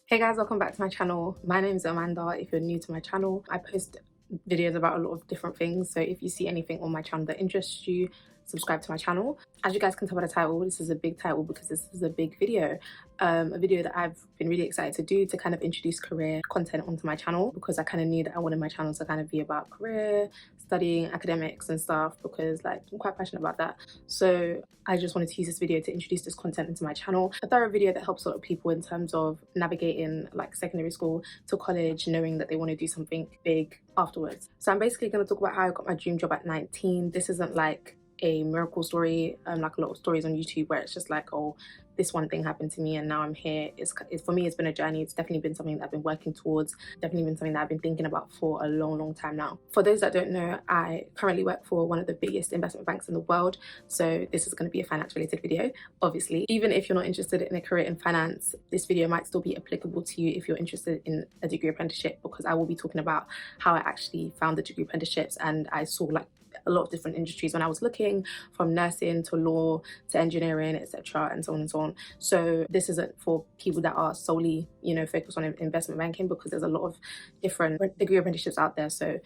Hey guys, welcome back to my channel. My name is Amanda. If you're new to my channel, I post videos about a lot of different things. So if you see anything on my channel that interests you, subscribe to my channel. As you guys can tell by the title, this is a big title because this is a big video. A video that I've been really excited to do to kind of introduce career content onto my channel, because I kind of knew that I wanted my channel to kind of be about career, studying, academics and stuff, because like I'm quite passionate about that. So I just wanted to use this video to introduce this content into my channel. A thorough video that helps a lot of people in terms of navigating like secondary school to college, knowing that they want to do something big afterwards. So I'm basically going to talk about how I got my dream job at 19. This isn't like a miracle story, like a lot of stories on YouTube where it's just like, oh, this one thing happened to me and now I'm here. It's for me, it's been a journey. It's definitely been something that I've been working towards, definitely been something that I've been thinking about for a long time now. For those that don't know, I currently work for one of the biggest investment banks in the world, so this is going to be a finance related video. Obviously, even if you're not interested in a career in finance, this video might still be applicable to you if you're interested in a degree apprenticeship, because I will be talking about how I actually found the degree apprenticeships, and I saw like a lot of different industries when I was looking, from nursing to law to engineering, etc., and so on and so on. So this isn't for people that are solely, you know, focused on investment banking, because there's a lot of different degree apprenticeships out there. So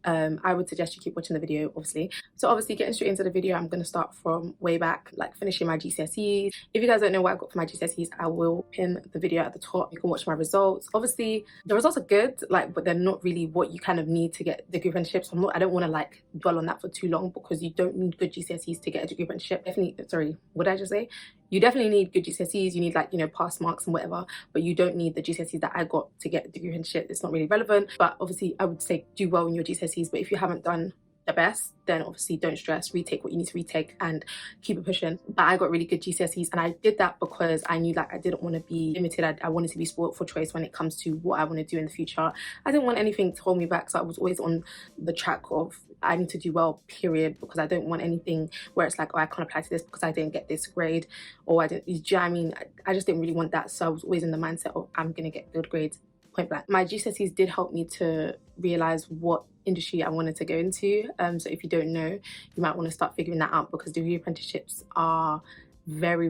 I would suggest you keep watching the video, obviously. So obviously, getting straight into the video, I'm going to start from way back, like finishing my GCSEs. If you guys don't know what I got for my GCSEs, I will pin the video at the top. You can watch my results. Obviously, the results are good, like, but they're not really what you kind of need to get degree apprenticeships. I don't want to like dwell on that for too long, because you don't need good GCSEs to get a degree apprenticeship. Definitely, sorry, what did I just say? You definitely need good GCSEs. You need, like, you know, pass marks and whatever, but you don't need the GCSEs that I got to get a degree apprenticeship. It's not really relevant. But obviously, I would say do well in your GCSEs. But if you haven't done the best, then obviously don't stress, retake what you need to retake and keep it pushing. But I got really good GCSEs, and I did that because I knew that I didn't want to be limited. I wanted to be sport for choice when it comes to what I want to do in the future. I didn't want anything to hold me back, so I was always on the track of I need to do well, period, because I don't want anything where it's like, oh, I can't apply to this because I didn't get this grade, or I didn't, do you know what I mean? I just didn't really want that, so I was always in the mindset of I'm gonna get good grades, point blank. My GCSEs did help me to realize what industry I wanted to go into. So if you don't know, you might want to start figuring that out, because degree apprenticeships are very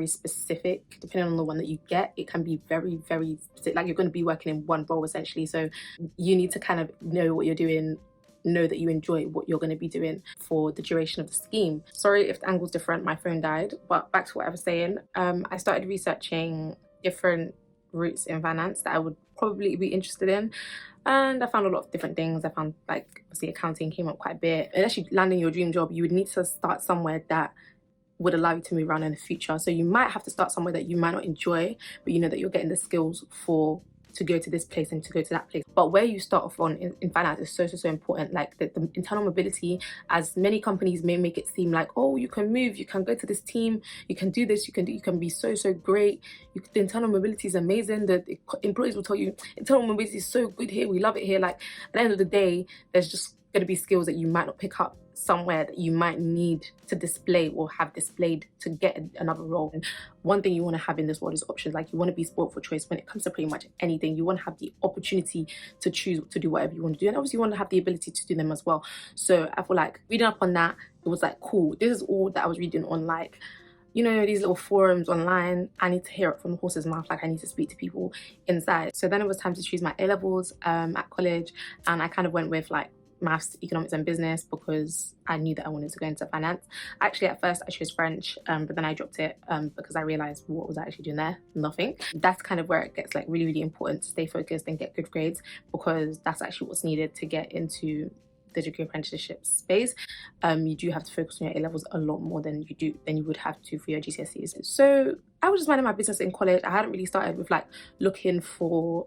specific. Depending on the one that you get, it can be very specific. Like, you're going to be working in one role essentially, so you need to kind of know what you're doing, know that you enjoy what you're going to be doing for the duration of the scheme. Sorry if the angle's different, my phone died. But back to what I was saying, I started researching different routes in finance that I would probably be interested in, and I found a lot of different things. I found, like, obviously accounting came up quite a bit. Unless you landing your dream job, you would need to start somewhere that would allow you to move around in the future. So you might have to start somewhere that you might not enjoy, but you know that you're getting the skills for to go to this place and to go to that place. But where you start off on in finance is so important. Like the internal mobility, as many companies may make it seem like, oh, you can move, you can go to this team, you can do this, you can be so great. The internal mobility is amazing. The employees will tell you internal mobility is so good here, we love it here. Like, at the end of the day, there's just going to be skills that you might not pick up somewhere that you might need to display or have displayed to get another role. And one thing you want to have in this world is options. Like, you want to be sport for choice when it comes to pretty much anything. You want to have the opportunity to choose to do whatever you want to do, and obviously you want to have the ability to do them as well. So I feel like reading up on that, it was like, cool, this is all that I was reading on, like, you know, these little forums online. I need to hear it from the horse's mouth. Like, I need to speak to people inside. So then it was time to choose my A-levels at college, and I kind of went with like maths, economics and business, because I knew that I wanted to go into finance. Actually, at first I chose French, but then I dropped it because I realized what was I actually doing there? Nothing. That's kind of where it gets like really important to stay focused and get good grades, because that's actually what's needed to get into the degree apprenticeship space. You do have to focus on your A-levels a lot more than you would have to for your GCSEs. So I was just minding my business in college. I hadn't really started with like looking for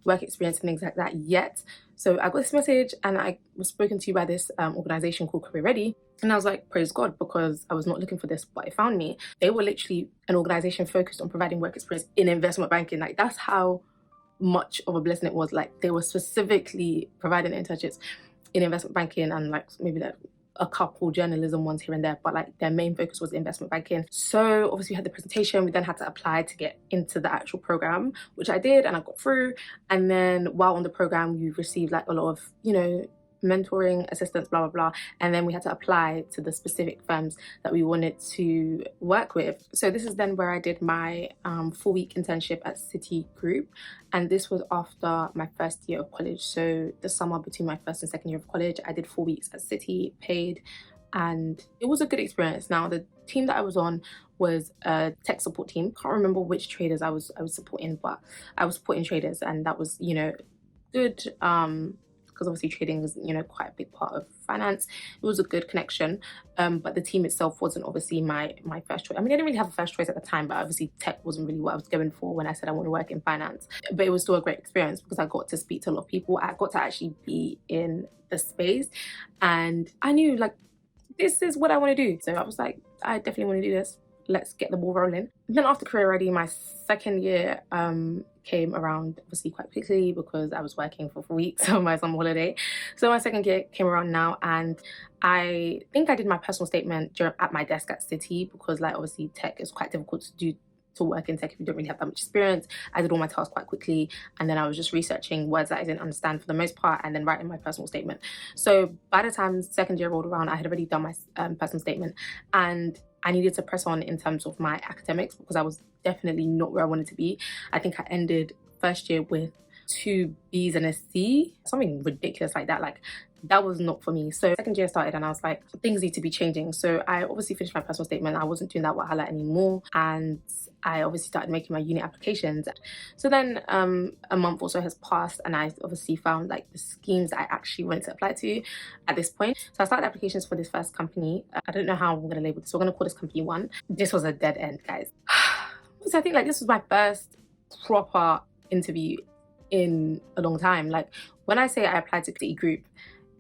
work experience and things like that yet. So I got this message, and I was spoken to by this organization called Career Ready. And I was like, praise God, because I was not looking for this, but it found me. They were literally an organization focused on providing work experience in investment banking. Like, that's how much of a blessing it was. Like, they were specifically providing internships in investment banking, and like maybe like a couple journalism ones here and there, but like their main focus was investment banking. So obviously we had the presentation, we then had to apply to get into the actual program, which I did, and I got through. And then while on the program, you received like a lot of, you know, mentoring assistants, blah blah blah, and then we had to apply to the specific firms that we wanted to work with. So this is then where I did my 4-week internship at City Group, and this was after my first year of college. So the summer between my first and second year of college, I did 4 weeks at City, paid, and it was a good experience. Now the team that I was on was a tech support team. Can't remember which traders I was supporting, but I was supporting traders, and that was, you know, good, because obviously trading is, you know, quite a big part of finance. It was a good connection, but the team itself wasn't obviously my first choice. I mean, I didn't really have a first choice at the time, but obviously tech wasn't really what I was going for when I said I want to work in finance. But it was still a great experience because I got to speak to a lot of people. I got to actually be in the space, and I knew, like, this is what I want to do. So I was like, I definitely want to do this. Let's get the ball rolling. And then after career ready, my second year came around obviously quite quickly because I was working for 4 weeks on my summer holiday. So my second year came around now, and I think I did my personal statement at my desk at City because, like, obviously tech is quite difficult to work in tech if you don't really have that much experience. I did all my tasks quite quickly, and then I was just researching words that I didn't understand for the most part, and then writing my personal statement. So by the time second year rolled around, I had already done my personal statement, and I needed to press on in terms of my academics because I was definitely not where I wanted to be. I think I ended first year with 2 B's and a C, something ridiculous like that. Like, that was not for me. So second year started, and I was like, things need to be changing. So I obviously finished my personal statement. I wasn't doing that Wahala anymore, and I obviously started making my uni applications. So then a month or so has passed, and I obviously found like the schemes I actually wanted to apply to at this point. So I started applications for this first company. I don't know how I'm going to label this. We're going to call this company 1. This was a dead end, guys. So I think, like, this was my first proper interview in a long time. Like, when I say I applied to City Group,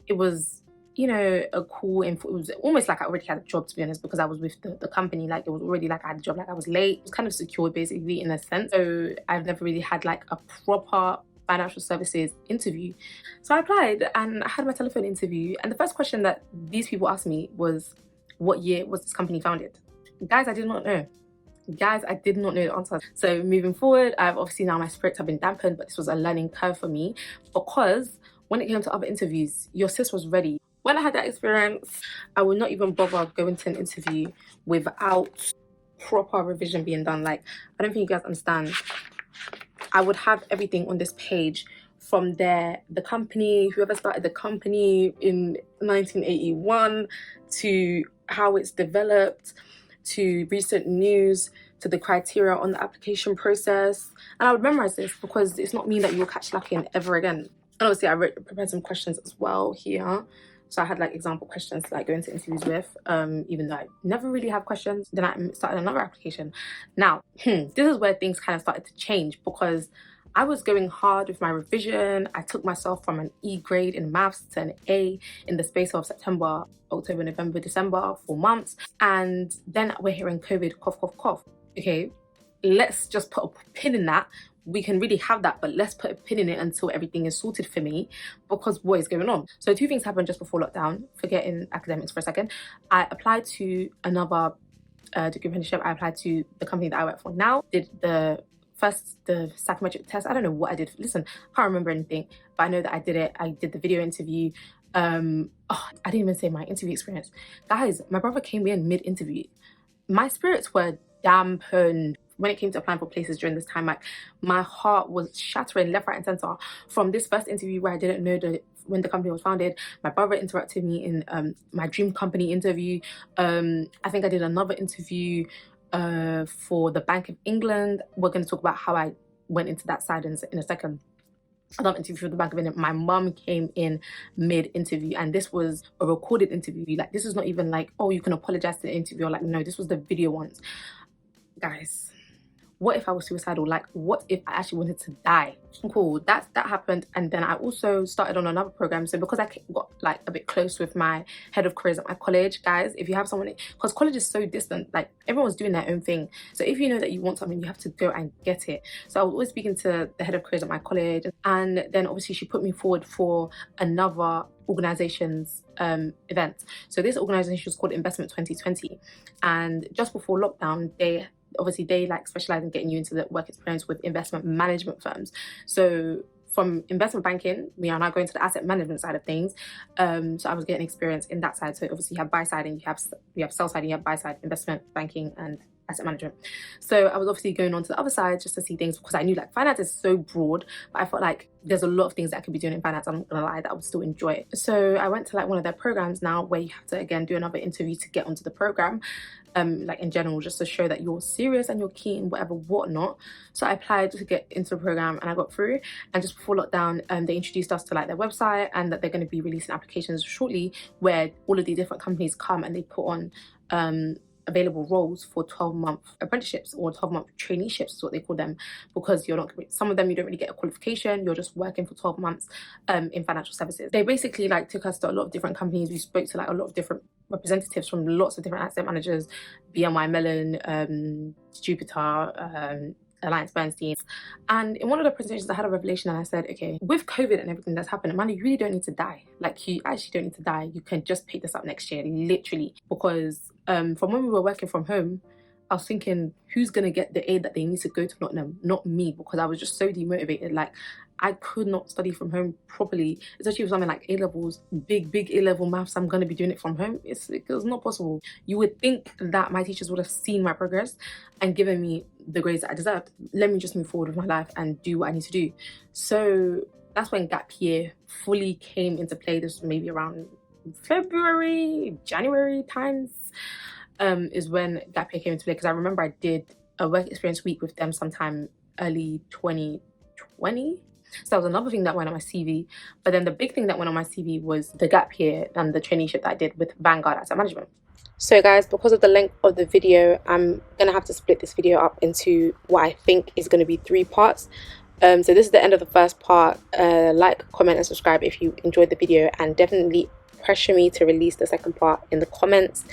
it was, you know, a cool info. It was almost like I already had a job, to be honest, because I was with the company. Like, it was already like I had a job. Like, I was late. It was kind of secure, basically, in a sense. So I've never really had like a proper financial services interview. So I applied, and I had my telephone interview, and the first question that these people asked me was, what year was this company founded? Guys, I did not know. Guys, I did not know the answer. So moving forward, I've obviously now my spirits have been dampened, but this was a learning curve for me because when it came to other interviews, your sis was ready. When I had that experience, I would not even bother going to an interview without proper revision being done. Like, I don't think you guys understand. I would have everything on this page from the company, whoever started the company in 1981, to how it's developed, to recent news, to the criteria on the application process. And I would memorize this because it's not me that you'll catch lacking ever again. And obviously I prepared some questions as well here. So I had like example questions to like go into interviews with, even though I never really have questions. Then I started another application. Now, this is where things kind of started to change because I was going hard with my revision. I took myself from an E grade in maths to an A in the space of September, October, November, December, 4 months. And then we're hearing COVID, cough, cough, cough. Okay, let's just put a pin in that. We can really have that, but let's put a pin in it until everything is sorted for me because what is going on? So 2 things happened just before lockdown, forgetting academics for a second. I applied to another degree apprenticeship. I applied to the company that I work for now, did the psychometric test. I don't know what I did. Listen, I can't remember anything, but I know that I did it. I did the video interview. I didn't even say my interview experience. Guys, my brother came in mid-interview. My spirits were dampened when it came to applying for places during this time. Like, my heart was shattering left, right, and center. From this first interview where I didn't know when the company was founded, my brother interrupted me in my dream company interview. I think I did another interview for the Bank of England. We're going to talk about how I went into that side in a second. Another interview for the Bank of England. My mum came in mid-interview, and this was a recorded interview. Like, this is not even like, oh, you can apologize to the interviewer. Like, no, this was the video ones. Guys, what if I was suicidal? Like, what if I actually wanted to die? Cool, that happened. And then I also started on another program. So because I got like a bit close with my head of careers at my college, guys, if you have someone, because college is so distant, like everyone's doing their own thing. So if you know that you want something, you have to go and get it. So I was always speaking to the head of careers at my college, and then obviously she put me forward for another organization's event. So this organization was called Investment 2020, and just before lockdown, they like specialize in getting you into the work experience with investment management firms. So from investment banking, we are now going to the asset management side of things. So I was getting experience in that side. So obviously you have buy side and you have sell side and you have buy side, investment banking and asset management. So I was obviously going on to the other side just to see things, because I knew like finance is so broad, but I felt like there's a lot of things that I could be doing in finance, I'm not gonna lie, that I would still enjoy it. So I went to like one of their programs now where you have to again do another interview to get onto the program, like in general, just to show that you're serious and you're keen, whatever, whatnot. So I applied to get into the program and I got through. And just before lockdown, they introduced us to like their website and that they're going to be releasing applications shortly where all of the different companies come and they put on available roles for 12-month apprenticeships or 12-month traineeships is what they call them, because you're not, some of them you don't really get a qualification, you're just working for 12 months in financial services. They basically like took us to a lot of different companies. We spoke to like a lot of different representatives from lots of different asset managers, BNY Mellon, Jupiter, Alliance Bernstein. And in one of the presentations I had a revelation and I said, okay, with COVID and everything that's happened, man, you really don't need to die. Like, you actually don't need to die. You can just pick this up next year, literally. Because from when we were working from home, I was thinking, who's gonna get the aid that they need to go to Nottingham? Not me, because I was just so demotivated. Like, I could not study from home properly, especially with something like A-levels, big A-level maths. I'm gonna be doing it from home. It was not possible. You would think that my teachers would have seen my progress and given me the grades that I deserved. Let me just move forward with my life and do what I need to do. So that's when gap year fully came into play. This was maybe around February, January times, is when gap year came into play, because I remember I did a work experience week with them sometime early 2020. So that was another thing that went on my CV. But then the big thing that went on my CV was the gap year and the traineeship that I did with Vanguard Asset Management. So guys, because of the length of the video, I'm gonna have to split this video up into what I think is gonna be 3 parts. So this is the end of the first part. Like, comment and subscribe if you enjoyed the video, and definitely pressure me to release the second part in the comments.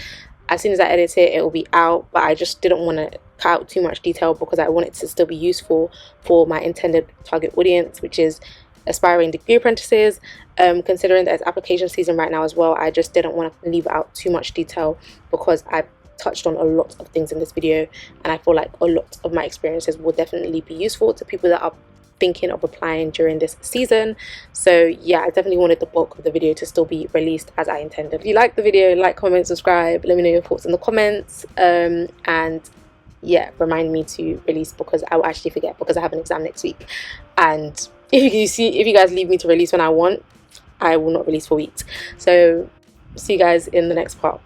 As soon as I edit it, it will be out, but I just didn't want to cut out too much detail because I want it to still be useful for my intended target audience, which is aspiring degree apprentices. Considering that it's application season right now as well, I just didn't want to leave out too much detail because I touched on a lot of things in this video, and I feel like a lot of my experiences will definitely be useful to people that are thinking of applying during this season. So yeah, I definitely wanted the bulk of the video to still be released as I intended. If you like the video, like, comment, subscribe, let me know your thoughts in the comments, and yeah, remind me to release, because I will actually forget, because I have an exam next week. And if you guys leave me to release when I want, I will not release for weeks. So see you guys in the next part.